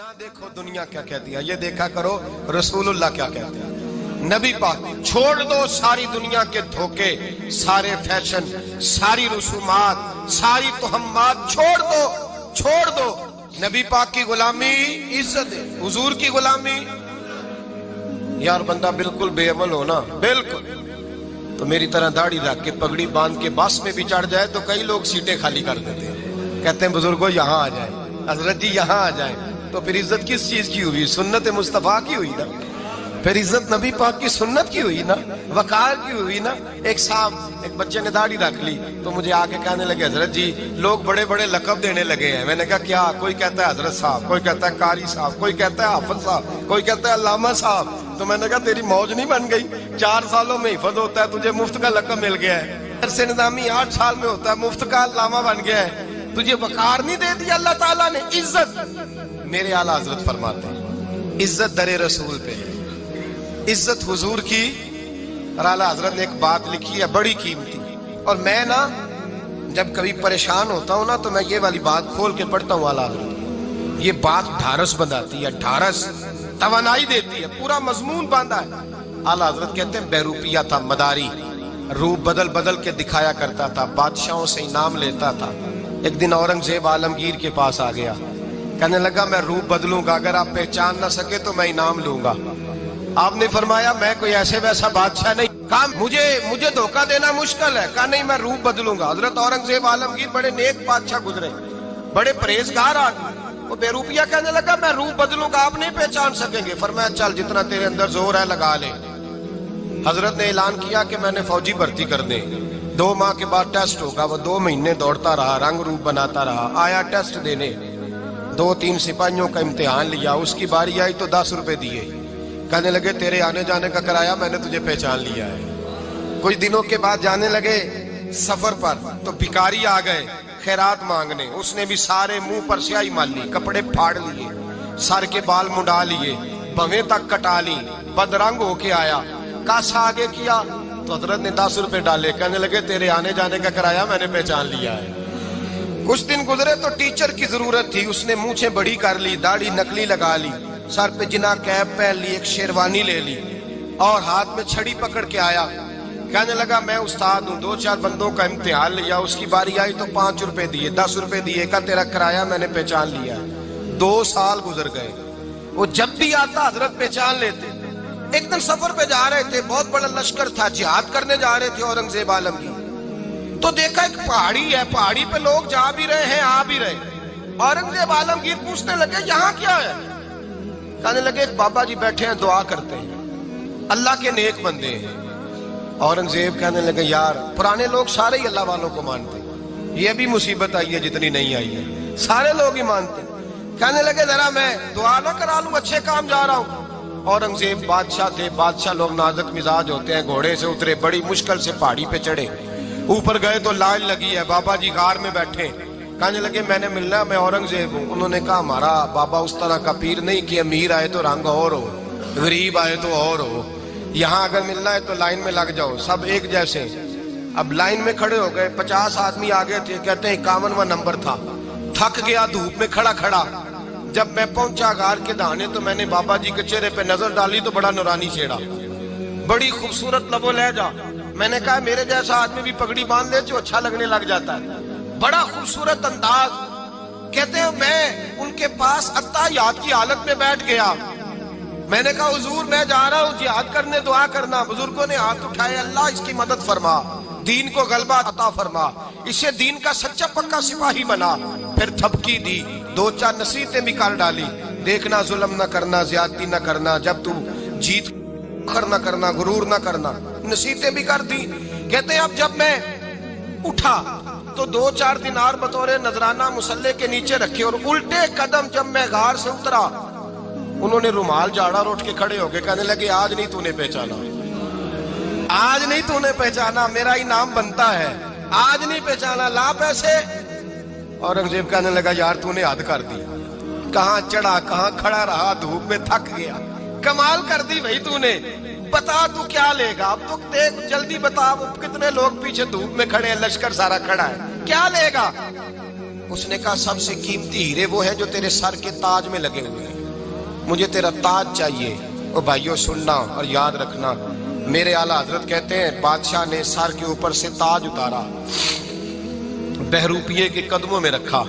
ना देखो दुनिया क्या कहती है, ये देखा करो रसूलुल्लाह क्या कहते हैं। नबी पाक छोड़ दो सारी दुनिया के धोखे, सारे फैशन, सारी रसूमात, सारी तोहम्मात छोड़ दो। नबी पाक की गुलामी इज्जत है, हुजूर की गुलामी। यार बंदा बिल्कुल बेअमल हो ना, बिल्कुल, तो मेरी तरह दाढ़ी रख के पगड़ी बांध के बस में भी चढ़ जाए तो कई लोग सीटें खाली कर देते हैं, कहते हैं बुजुर्गों यहाँ आ जाए, हजरत जी यहाँ आ जाए। तो फिर इज्जत किस चीज की हुई? सुन्नत मुस्तफा की हुई ना, फिर इज्जत नबी पाक की सुन्नत की हुई ना, वकार की हुई ना। एक साहब, एक बच्चे ने दाढ़ी रख ली तो मुझे आके कहने लगे हजरत जी लोग बड़े बड़े लकब देने लगे हैं। मैंने कहा क्या? कोई कहता है हजरत साहब, कोई कहता है कारी साहब, कोई कहता है हाफिज साहब, कोई कहता है अल्लामा साहब। तो मैंने कहा तेरी मौज नहीं बन गई? 4 सालों में हिफज होता है, तुझे मुफ्त का लकब मिल गया है। से निजामी 8 साल में होता है, मुफ्त का अल्लामा बन गया है, तुझे वकार नहीं दे दिया अल्लाह ताला ने, इज्जत। मेरे आला हजरत फरमाते हैं इज्जत दरे रसूल पे है, इज्जत हुजूर की। और आला हजरत ने एक बात लिखी है बड़ी कीमती, और मैं ना जब कभी परेशान होता हूं ना तो मैं ये वाली बात खोल के पढ़ता हूँ आला हजरत। ये बात ढारस बनाती है, ढारस तवानाई देती है, पूरा मजमून बांधा है। आला हजरत कहते हैं बेरूपिया था मदारी, रूप बदल बदल के दिखाया करता था, बादशाहों से इनाम लेता था। एक दिन औरंगजेब आलमगीर के पास आ गया, कहने लगा मैं रूप बदलूंगा, अगर आप पहचान ना सके तो मैं इनाम लूंगा। आपने फरमाया मैं कोई ऐसे वैसा बादशाह नहीं, कहा मुझे धोखा देना मुश्किल है, कहा नहीं मैं रूप बदलूंगा। हजरत औरंगजेब आलमगीर बड़े नेक बादशाह गुजरे, बड़े परहेजगार आदमी, वो बेरूपिया कहने लगा मैं रूप बदलूंगा, आप नहीं पहचान सकेंगे। फरमाया चल जितना तेरे अंदर जोर है लगा ले। हजरत ने ऐलान किया कि मैंने फौजी भर्ती कर दे, 2 माह के बाद टेस्ट होगा। वो 2 महीने दौड़ता रहा, रंग रूप बनाता रहा, आया टेस्ट देने, 2-3 सिपाहियों का इम्तिहान लिया, उसकी बारी आई तो 10 रुपए दिए, कहने लगे तेरे आने जाने का किराया मैंने तुझे पहचान लिया है। कुछ दिनों के बाद जाने लगे सफर पर तो भिखारी आ गए खैरात मांगने, उसने भी सारे मुंह पर स्याही मार ली, कपड़े फाड़ लिए, सर के बाल मुंडा लिए, भवें तक कटा ली, बदरंग होके आया, कासा आगे किया तो हजरत ने 10 रुपए डाले, कहने लगे तेरे आने जाने का किराया मैंने पहचान लिया है। कुछ दिन गुजरे तो टीचर की जरूरत थी, उसने मूछें बड़ी कर ली, दाढ़ी नकली लगा ली, सर पे जिना कैप पहन ली, एक शेरवानी ले ली और हाथ में छड़ी पकड़ के आया, कहने लगा मैं उस्ताद हूँ। 2-4 बंदों का इम्तिहान लिया, उसकी बारी आई तो 5 रुपए दिए, 10 रुपए दिए, का तेरा किराया मैंने पहचान लिया। 2 साल गुजर गए, वो जब भी आता हजरत पहचान लेते। एक दिन सफर पे जा रहे थे, बहुत बड़ा लश्कर था, जिहाद करने जा रहे थे औरंगजेब आलमगीर, तो देखा एक पहाड़ी है, पहाड़ी पे लोग जा भी रहे हैं आ भी रहे। औरंगजेब आलमगीर पूछने लगे यहाँ क्या है? कहने लगे एक बाबा जी बैठे हैं दुआ करते हैं, अल्लाह के नेक बंदे हैं। औरंगजेब कहने लगे यार पुराने लोग सारे ही अल्लाह वालों को मानते, ये भी मुसीबत आई है जितनी नहीं आई है, सारे लोग ही मानते। कहने लगे जरा मैं दुआ ना करा लूं, अच्छे काम जा रहा हूं। औरंगजेब बादशाह थे, बादशाह लोग नाजुक मिजाज होते हैं, घोड़े से उतरे, बड़ी मुश्किल से पहाड़ी पे चढ़े, ऊपर गए तो लाइन लगी है, बाबा जी गार में बैठे, कहने लगे मैंने मिलना, मैं औरंगजेब हूँ। उन्होंने कहा हमारा बाबा उस तरह का पीर नहीं कि अमीर आए तो रंग और हो, गरीब आए तो और हो, यहाँ अगर मिलना है तो लाइन में लग जाओ, सब एक जैसे। अब लाइन में खड़े हो गए, 50 आदमी आगे थे, कहते हैं 51वां नंबर था, थक गया धूप में खड़ा खड़ा। जब मैं पहुंचा गार के दाने तो मैंने बाबा जी के चेहरे पे नजर डाली तो बड़ा नूरानी चेहरा, बड़ी खूबसूरत लबो लहजा। मैंने कहा मेरे जैसा आदमी भी पगड़ी बांध ले जो अच्छा लगने लग जाता है, बड़ा खूबसूरत अंदाज। कहते हैं मैं उनके पास अत्ताहियात की हालत में बैठ गया। मैंने कहा हुजूर मैं जा रहा हूँ जिहाद करने, दुआ करना। बुजुर्गों ने हाथ उठाए, अल्लाह इसकी मदद फरमा, दीन को गलबा अता फरमा, इसे दीन का सच्चा पक्का सिपाही बना। फिर थपकी दी, 2-4 नसीहतें भी कर डाली, देखना जुल्म न करना, ज्यादती न करना, जब तू जीत न करना, गुरूर न करना, नसीहतें भी कर दी। कहते हैं अब जब मैं उठा तो 2-4 दिनार बतौर नजराना मुसल्ले के नीचे रखे, और उल्टे कदम जब मैं गार से उतरा उन्होंने रुमाल झाड़ा और उठ के खड़े हो गए, कहने लगे आज नहीं तूने पहचाना, आज नहीं तूने पहचाना, मेरा इनाम बनता है, आज नहीं पहचाना, ला पैसे। औरंगजेब कहने लगा यार तूने हद कर दी, कहाँ चढ़ा कहाँ खड़ा रहा, धूप में थक गया, कमाल कर दी भाई तूने, बता तू क्या लेगा, अब तो देख जल्दी बता, कितने लोग पीछे धूप में खड़े हैं, लश्कर सारा खड़ा है, क्या लेगा? उसने कहा सबसे कीमती हीरे वो है जो तेरे सर के ताज में लगे हुए हैं, مجھے تیرا تاج چاہیے۔ او بھائیو سننا اور یاد رکھنا، میرے اعلیٰ حضرت کہتے ہیں بادشاہ نے سر کے اوپر سے تاج اتارا، بہروپیے کے قدموں میں رکھا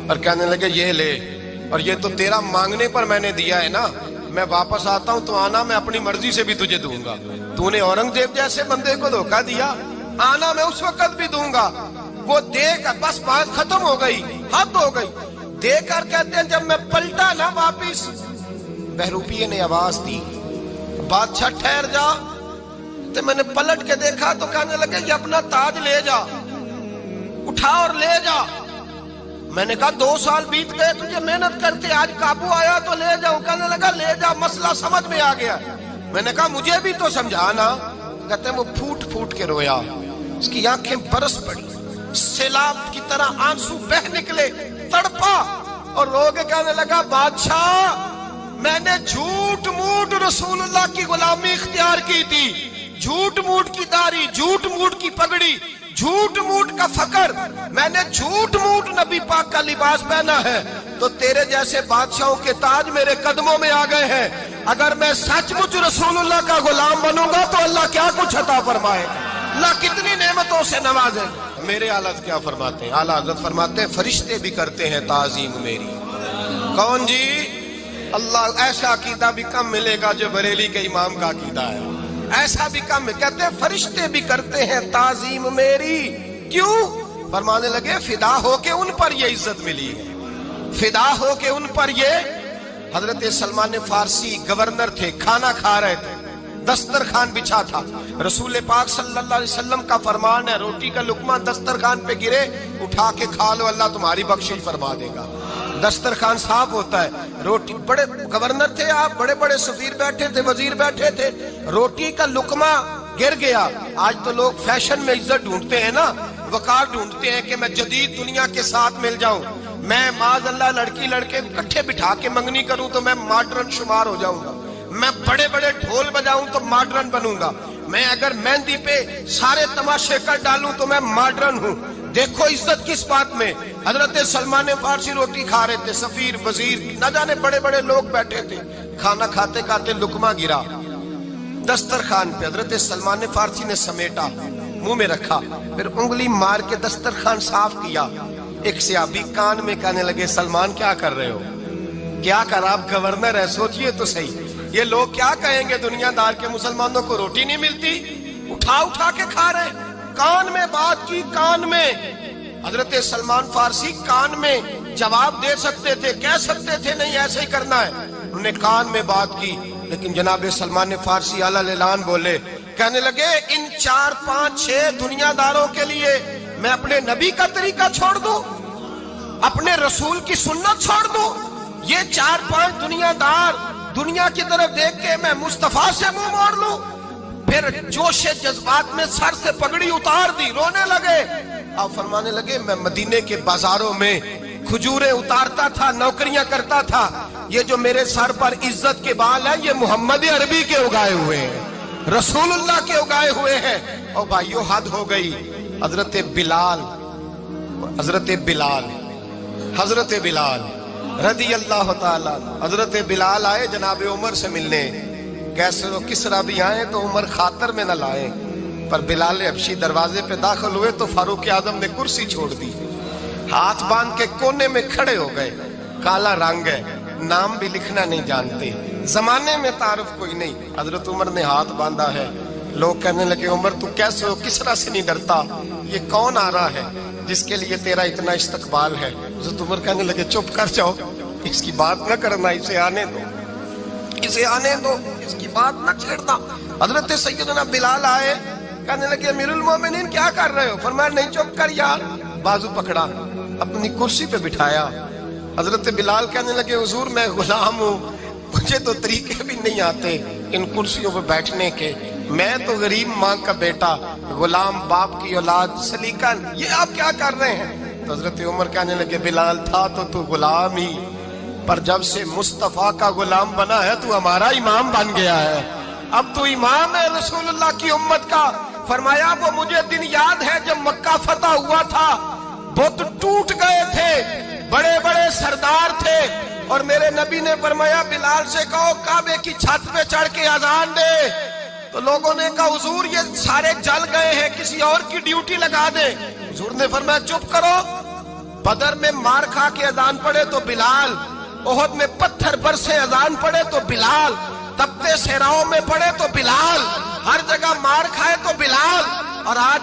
اور کہنے لگے یہ لے، اور یہ تو تیرا مانگنے پر میں نے دیا ہے نا، میں واپس آتا ہوں تو آنا میں اپنی مرضی سے بھی تجھے دوں گا۔ تو نے اورنگزیب جیسے بندے کو دھوکہ دیا، آنا میں اس وقت بھی دوں گا۔ وہ دے کر بس بات ختم ہو گئی، حد ہو گئی۔ دے کر کہتے ہیں جب میں پلٹا نا واپس، بہروپیے نے آواز دی بادشاہ ٹھہر جا، تو میں نے پلٹ کے دیکھا تو کہنے لگے یہ اپنا تاج لے جا، اٹھا اور لے جا۔ میں نے کہا 2 سال بیت گئے تجھے محنت کرتے، آج قابو آیا تو لے جاؤں۔ کہنے لگا لے جا، مسئلہ سمجھ میں آ گیا۔ میں نے کہا مجھے بھی تو سمجھانا۔ کہتے ہیں وہ پھوٹ پھوٹ کے رویا، اس کی آنکھیں برس پڑی، سیلاب کی طرح آنسو بہ نکلے، تڑپا اور رو کے کہنے لگا بادشاہ میں نے جھوٹ موٹ رسول اللہ کی غلامی اختیار کی تھی، جھوٹ موٹ کی داڑھی، جھوٹ موٹ کی پگڑی، جھوٹ موٹ کا فقر، میں نے جھوٹ موٹ نبی پاک کا لباس پہنا ہے، تو تیرے جیسے بادشاہوں کے تاج میرے قدموں میں آ گئے ہیں۔ اگر میں سچ مچ رسول اللہ کا غلام بنوں گا تو اللہ کیا کچھ عطا فرمائے، اللہ کتنی نعمتوں سے نوازے۔ میرے اعلیٰ کیا فرماتے ہیں؟ اعلیٰ حضرت فرماتے ہیں فرشتے بھی کرتے ہیں تعظیم میری۔ کون جی؟ اللہ۔ ایسا عقیدہ بھی کم ملے گا جو بریلی کے امام کا عقیدہ ہے، ایسا بھی کم۔ کہتے ہیں فرشتے بھی کرتے ہیں تعظیم میری۔ کیوں؟ فرمانے لگے فدا ہو کے ان پر یہ عزت ملی ہے، فدا ہو کے ان پر یہ۔ حضرت سلمان فارسی گورنر تھے، کھانا کھا رہے تھے، دسترخوان بچھا تھا، رسول پاک صلی اللہ علیہ وسلم کا فرمان ہے روٹی کا لقمہ دسترخوان پہ گرے اٹھا کے کھا لو، اللہ تمہاری بخشش فرما دے گا۔ دسترخوان صاف ہوتا ہے، روٹی، بڑے گورنر تھے آپ، بڑے بڑے سفیر بیٹھے تھے، وزیر بیٹھے تھے، روٹی کا لقمہ گر گیا۔ آج تو لوگ فیشن میں عزت ڈھونڈتے ہیں نا، وقار ڈھونڈتے ہیں کہ میں جدید دنیا کے ساتھ مل جاؤں، میں معاذ اللہ لڑکی لڑکے اکٹھے بٹھا کے منگنی کروں تو میں ماڈرن شمار ہو جاؤں گا، میں بڑے بڑے ڈھول بجاؤں تو ماڈرن بنوں گا، میں اگر مہندی پہ سارے تماشے کر ڈالوں تو میں ماڈرن ہوں۔ دیکھو عزت کس بات میں۔ حضرت سلمان فارسی روٹی کھا رہے تھے، سفیر وزیر نہ جانے بڑے بڑے لوگ بیٹھے تھے، کھانا کھاتے کھاتے لقمہ گرا دسترخوان پہ، حضرت سلمان فارسی نے سمیٹا، منہ میں رکھا، پھر انگلی مار کے دسترخوان صاف کیا۔ ایک صحابی کان میں کہنے لگے سلمان کیا کر رہے ہو، کیا کر، آپ گورنر ہے، سوچئے تو صحیح، یہ لوگ کیا کہیں گے دنیا دار کے مسلمانوں کو روٹی نہیں ملتی، اٹھا اٹھا کے کھا رہے۔ کان میں بات کی، کان میں۔ حضرت سلمان فارسی کان میں جواب دے سکتے تھے، کہہ سکتے تھے نہیں ایسے ہی کرنا ہے، انہوں نے کان میں بات کی، لیکن جناب سلمان فارسی اعلیٰ اعلان بولے، کہنے لگے ان 4 5 6 دنیا داروں کے لیے میں اپنے نبی کا طریقہ چھوڑ دوں، اپنے رسول کی سنت چھوڑ دوں؟ یہ 4 5 دنیا دار دنیا کی طرف دیکھ کے میں مصطفیٰ سے منہ موڑ لوں؟ پھر جوش جذبات میں سر سے پگڑی اتار دی، رونے لگے۔ آپ فرمانے لگے میں مدینے کے بازاروں میں کھجوریں اتارتا تھا، نوکریاں کرتا تھا، یہ جو میرے سر پر عزت کے بال ہیں یہ محمد عربی کے اگائے ہوئے ہیں، رسول اللہ کے اگائے ہوئے ہیں۔ اور بھائیو حد ہو گئی۔ حضرت بلال رضی اللہ تعالیٰ، حضرت بلال آئے جناب عمر سے ملنے، کیسے وہ کسرا بھی آئے تو عمر خاطر میں نہ لائے، پر بلال حبشی دروازے پہ داخل ہوئے تو فاروق اعظم نے کرسی چھوڑ دی، ہاتھ باندھ کے کونے میں کھڑے ہو گئے۔ کالا رنگ ہے، نام بھی لکھنا نہیں جانتے، زمانے میں تعارف کوئی نہیں۔ حضرت عمر نے ہاتھ باندھا ہے، لوگ کہنے لگے عمر تو کیسے ہو، کسرا سے نہیں ڈرتا، یہ کون آ رہا ہے جس کے لیے تیرا اتنا استقبال ہے؟ حضرت عمر کہنے لگے چپ کر جاؤ، اس کی بات نہ کرنا، اسے آنے دو، اسے آنے دو، اس کی بات نہ چھیڑنا۔ حضرت سیدنا بلال آئے، کہنے لگے امیر المومنین کیا کر رہے ہو؟ فرمایا نہیں چپ کر یار، بازو پکڑا، اپنی کرسی پہ بٹھایا۔ حضرت بلال کہنے لگے حضور میں غلام ہوں، مجھے تو طریقے بھی نہیں آتے ان کرسیوں پہ بیٹھنے کے، میں تو غریب ماں کا بیٹا، غلام باپ کی اولاد، سلیقن، یہ آپ کیا کر رہے ہیں؟ تو حضرت عمر کہنے لگے بلال تھا تو غلام ہی، پر جب سے مصطفیٰ کا غلام بنا ہے تو ہمارا امام بن گیا ہے، اب تو امام ہے رسول اللہ کی امت کا۔ فرمایا وہ مجھے دن یاد ہے جب مکہ فتح ہوا تھا، بت ٹوٹ گئے تھے، بڑے بڑے سردار تھے، اور میرے نبی نے فرمایا بلال سے کہو کعبے کی چھت پہ چڑھ کے اذان دے. تو لوگوں نے کہا حضور یہ سارے جل گئے ہیں, کسی اور کی ڈیوٹی لگا دیں. حضور نے فرمایا چپ کرو. بدر میں مار کھا کے اذان پڑے تو بلال, احد میں پتھر برسے اذان پڑے تو بلال, تپتے صحراؤں میں پڑے تو بلال, ہر جگہ مار کھائے تو بلال. اور آج